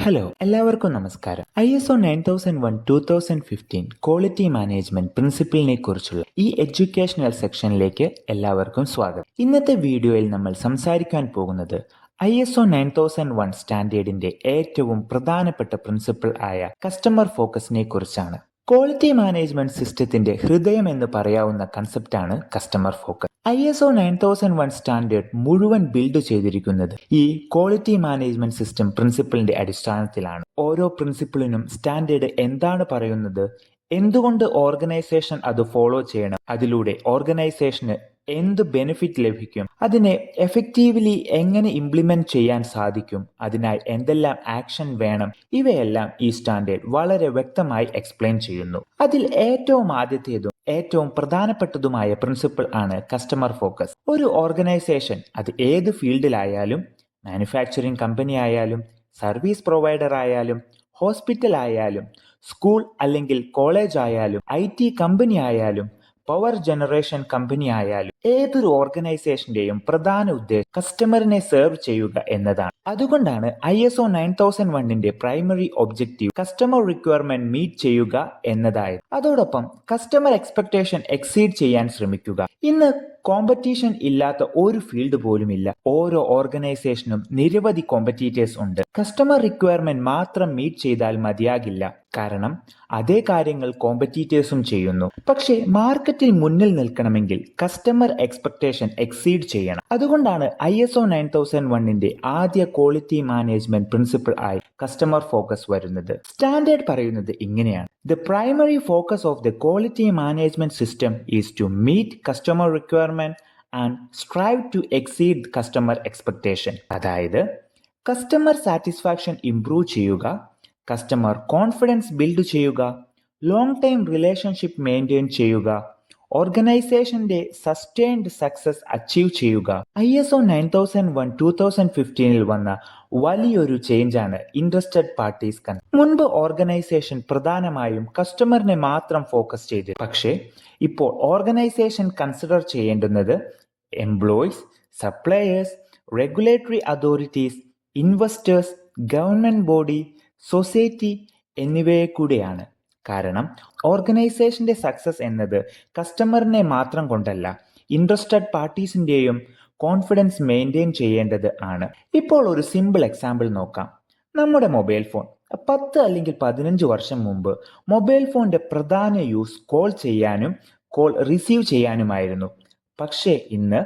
Hello, എല്ലാവർക്കും നമസ്കാരം. ISO 9001 2015 quality management പ്രിൻസിപ്പിളിനെ കുറിച്ചുള്ള ഈ എഡ്യൂക്കേഷണൽ സെക്ഷനിലേക്ക് എല്ലാവർക്കും സ്വാഗതം. ഇന്നത്തെ വീഡിയോയിൽ നമ്മൾ സംസാരിക്കാൻ പോകുന്നത് ISO 9001 സ്റ്റാൻഡേർഡിന്റെ ഏറ്റവും പ്രധാനപ്പെട്ട പ്രിൻസിപ്പിൾ ആയ കസ്റ്റമർ ഫോക്കസിനെ കുറിച്ചാണ്. ക്വാളിറ്റി മാനേജ്മെന്റ് സിസ്റ്റത്തിന്റെ ഹൃദയം എന്ന് പറയാവുന്ന കൺസെപ്റ്റാണ് കസ്റ്റമർ ഫോക്കസ്. ISO 9001 സ്റ്റാൻഡേർഡ് മുഴുവൻ ബിൽഡ് ചെയ്തിരിക്കുന്നത് ഈ ക്വാളിറ്റി മാനേജ്മെന്റ് സിസ്റ്റം പ്രിൻസിപ്പിളിന്റെ അടിസ്ഥാനത്തിലാണ്. ഓരോ പ്രിൻസിപ്പിളിനും സ്റ്റാൻഡേർഡ് എന്താണ് പറയുന്നത്, എന്തുകൊണ്ട് ഓർഗനൈസേഷൻ അത് ഫോളോ ചെയ്യണം, അതിലൂടെ ഓർഗനൈസേഷന് എന്ത് ബെനിഫിറ്റ് ലഭിക്കും, അതിനെ എഫക്റ്റീവ്ലി എങ്ങനെ ഇംപ്ലിമെന്റ് ചെയ്യാൻ സാധിക്കും, അതിനായി എന്തെല്ലാം ആക്ഷൻ വേണം, ഇവയെല്ലാം ഈ സ്റ്റാൻഡേർഡ് വളരെ വ്യക്തമായി എക്സ്പ്ലെയിൻ ചെയ്യുന്നു. അതിൽ ഏറ്റവും ആദ്യത്തേതും ഏറ്റവും പ്രധാനപ്പെട്ടതുമായ പ്രിൻസിപ്പിൾ ആണ് കസ്റ്റമർ ഫോക്കസ്. ഒരു ഓർഗനൈസേഷൻ അത് ഏത് ഫീൽഡിലായാലും, മാനുഫാക്ചറിംഗ് കമ്പനി ആയാലും, സർവീസ് പ്രൊവൈഡർ ആയാലും, ഹോസ്പിറ്റൽ ആയാലും, സ്കൂൾ അല്ലെങ്കിൽ കോളേജ് ആയാലും, IT കമ്പനി ആയാലും, പവർ ജനറേഷൻ കമ്പനി ആയാലും, ഏതൊരു ഓർഗനൈസേഷന്റെയും പ്രധാന ഉദ്ദേശം കസ്റ്റമറിനെ സെർവ് ചെയ്യുക എന്നതാണ്. അതുകൊണ്ടാണ് ISO 9001ന്റെ primary objective customer requirement meet ചെയ്യുക എന്നതായത്. അതോടൊപ്പം കസ്റ്റമർ എക്സ്പെക്ടേഷൻ എക്സീഡ് ചെയ്യാൻ ശ്രമിക്കുക. ഇന്ന് കോമ്പറ്റീഷൻ ഇല്ലാത്ത ഒരു ഫീൽഡ് പോലുമില്ല. ഓരോ ഓർഗനൈസേഷനും നിരവധി കോമ്പറ്റീറ്റേഴ്സ് ഉണ്ട്. കസ്റ്റമർ റിക്വയർമെന്റ് മാത്രം മീറ്റ് ചെയ്താൽ മതിയാകില്ല, കാരണം അതേ കാര്യങ്ങൾ കോമ്പറ്റീറ്റേഴ്സും ചെയ്യുന്നു. പക്ഷേ മാർക്കറ്റിൽ മുന്നിൽ നിൽക്കണമെങ്കിൽ കസ്റ്റമർ എക്സ്പെക്ടേഷൻ എക്സീഡ് ചെയ്യണം. അതുകൊണ്ടാണ് ISO 9001ന്റെ ആദ്യ ക്വാളിറ്റി മാനേജ്മെന്റ് പ്രിൻസിപ്പിൾ ആയി കസ്റ്റമർ ഫോക്കസ് വരുന്നത്. സ്റ്റാൻഡേർഡ് പറയുന്നത് ഇങ്ങനെയാണ്: The primary focus of the quality management system is to meet customer requirement and strive to exceed customer expectation. അതായത് കസ്റ്റമർ സാറ്റിസ്ഫാക്ഷൻ ഇംപ്രൂവ് ചെയ്യുക, customer confidence build ചെയ്യുക, long time relationship maintain ചെയ്യുക, ഓർഗനൈസേഷന്റെ sustained success achieve ചെയ്യുക. ISO 9001 2015 വന്ന വലിയൊരു ചേഞ്ചാണ് interested parties concept. മുൻപ് ഓർഗനൈസേഷൻ പ്രധാനമായും കസ്റ്റമറിനെ മാത്രം ഫോക്കസ് ചെയ്തു. പക്ഷേ ഇപ്പോൾ ഓർഗനൈസേഷൻ കൺസിഡർ ചെയ്യേണ്ടുന്നത് employees, suppliers, regulatory authorities, investors, government body, society എന്നിവയെ കൂടെയാണ്. കാരണം ഓർഗനൈസേഷന്റെ സക്സസ് എന്നത് കസ്റ്റമറിനെ മാത്രം കൊണ്ടല്ല, ഇൻട്രസ്റ്റഡ് പാർട്ടീസിന്റെയും കോൺഫിഡൻസ് മെയിൻറ്റെയിൻ ചെയ്യേണ്ടത് ആണ്. ഇപ്പോൾ ഒരു സിമ്പിൾ എക്സാമ്പിൾ നോക്കാം. നമ്മുടെ മൊബൈൽ ഫോൺ 10 അല്ലെങ്കിൽ 15 വർഷം മുമ്പ് മൊബൈൽ ഫോണിന്റെ പ്രധാന യൂസ് കോൾ ചെയ്യാനും കോൾ റിസീവ് ചെയ്യാനുമായിരുന്നു. പക്ഷേ ഇന്ന്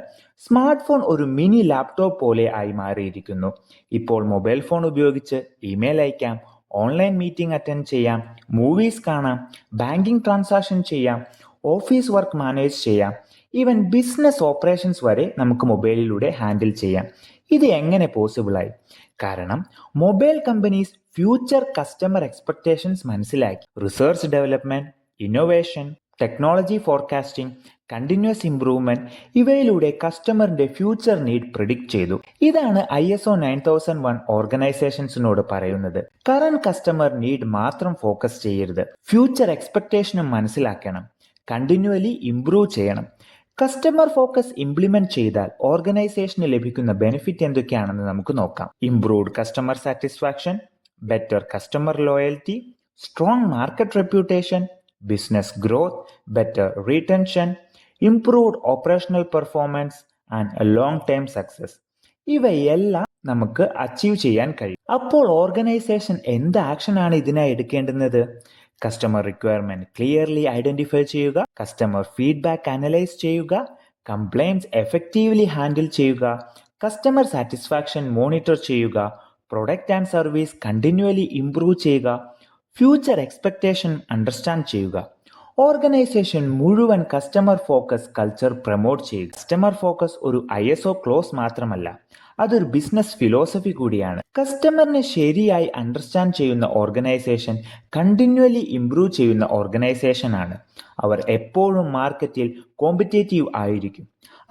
സ്മാർട്ട് ഫോൺ ഒരു മിനി ലാപ്ടോപ്പ് പോലെ ആയി മാറിയിരിക്കുന്നു. ഇപ്പോൾ മൊബൈൽ ഫോൺ ഉപയോഗിച്ച് ഇമെയിൽ അയക്കാം, ഓൺലൈൻ മീറ്റിംഗ് അറ്റൻഡ് ചെയ്യാം, മൂവീസ് കാണാം, ബാങ്കിങ് ട്രാൻസാക്ഷൻ ചെയ്യാം, ഓഫീസ് വർക്ക് മാനേജ് ചെയ്യാം, ഈവൻ ബിസിനസ് ഓപ്പറേഷൻസ് വരെ നമുക്ക് മൊബൈലിലൂടെ ഹാൻഡിൽ ചെയ്യാം. ഇത് എങ്ങനെ പോസിബിളായി? കാരണം mobile companies future customer expectations മനസ്സിലാക്കി. Research development, innovation, technology forecasting, continuous improvement ഇവയിലൂടെ കസ്റ്റമറിന്റെ ഫ്യൂച്ചർ നീഡ് പ്രിഡിക്റ്റ് ചെയ്തു. ഇതാണ് ISO 9001 ഓർഗനൈസേഷൻസിനോട് പറയുന്നത്. കറന്റ് കസ്റ്റമർ നീഡ് മാത്രം ഫോക്കസ് ചെയ്യരുത്, ഫ്യൂച്ചർ എക്സ്പെക്ടേഷനും മനസ്സിലാക്കണം, കണ്ടിന്യൂവലി ഇംപ്രൂവ് ചെയ്യണം. കസ്റ്റമർ ഫോക്കസ് ഇംപ്ലിമെന്റ് ചെയ്താൽ ഓർഗനൈസേഷന് ലഭിക്കുന്ന ബെനിഫിറ്റ് എന്തൊക്കെയാണെന്ന് നമുക്ക് നോക്കാം. Improved customer satisfaction, better customer loyalty, strong market reputation, business growth, better retention, improved operational performance and long time success. ഇവയെല്ലാം നമുക്ക് അച്ചീവ് ചെയ്യാൻ കഴിയും. അപ്പോൾ ഓർഗനൈസേഷൻ എന്ത് ആക്ഷനാണ് ഇതിനായി എടുക്കേണ്ടുന്നത്? കസ്റ്റമർ റിക്വയർമെന്റ് ക്ലിയർലി ഐഡന്റിഫൈ ചെയ്യുക, കസ്റ്റമർ ഫീഡ്ബാക്ക് അനലൈസ് ചെയ്യുക, കംപ്ലൈന്റ്സ് എഫക്റ്റീവ്ലി ഹാൻഡിൽ ചെയ്യുക, കസ്റ്റമർ സാറ്റിസ്ഫാക്ഷൻ മോണിറ്റർ ചെയ്യുക, product and service continually improve ചെയ്യുക, ഫ്യൂച്ചർ എക്സ്പെക്ടേഷൻ അണ്ടർസ്റ്റാൻഡ് ചെയ്യുക. ഓർഗനൈസേഷൻ മുഴുവൻ കസ്റ്റമർ ഫോക്കസ് കൾച്ചർ പ്രൊമോട്ട് ചെയ്യുക. കസ്റ്റമർ ഫോക്കസ് ഒരു ISO ക്ലോസ് മാത്രമല്ല, അതൊരു ബിസിനസ് ഫിലോസഫി കൂടിയാണ്. കസ്റ്റമറിനെ ശരിയായി അണ്ടർസ്റ്റാൻഡ് ചെയ്യുന്ന ഓർഗനൈസേഷൻ കണ്ടിന്യൂവലി ഇംപ്രൂവ് ചെയ്യുന്ന ഓർഗനൈസേഷൻ ആണ്. അവർ എപ്പോഴും മാർക്കറ്റിൽ കോമ്പറ്റേറ്റീവ് ആയിരിക്കും.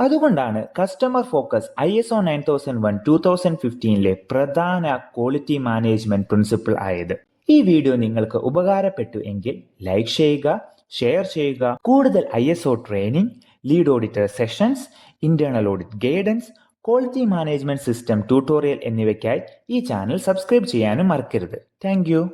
അതുകൊണ്ടാണ് കസ്റ്റമർ ഫോക്കസ് ISO 9001 2015 പ്രധാന ക്വാളിറ്റി മാനേജ്മെന്റ് പ്രിൻസിപ്പിൾ ആയത്. ഈ വീഡിയോ നിങ്ങൾക്ക് ഉപകാരപ്പെട്ടു എങ്കിൽ ലൈക്ക് ചെയ്യുക, ഷെയർ ചെയ്യുക. കൂടുതൽ ISO training, lead auditor sessions, internal audit guidance, quality management system tutorial എന്നിവയ്ക്കായി ഈ ചാനൽ സബ്സ്ക്രൈബ് ചെയ്യാനും മറക്കരുത്. താങ്ക്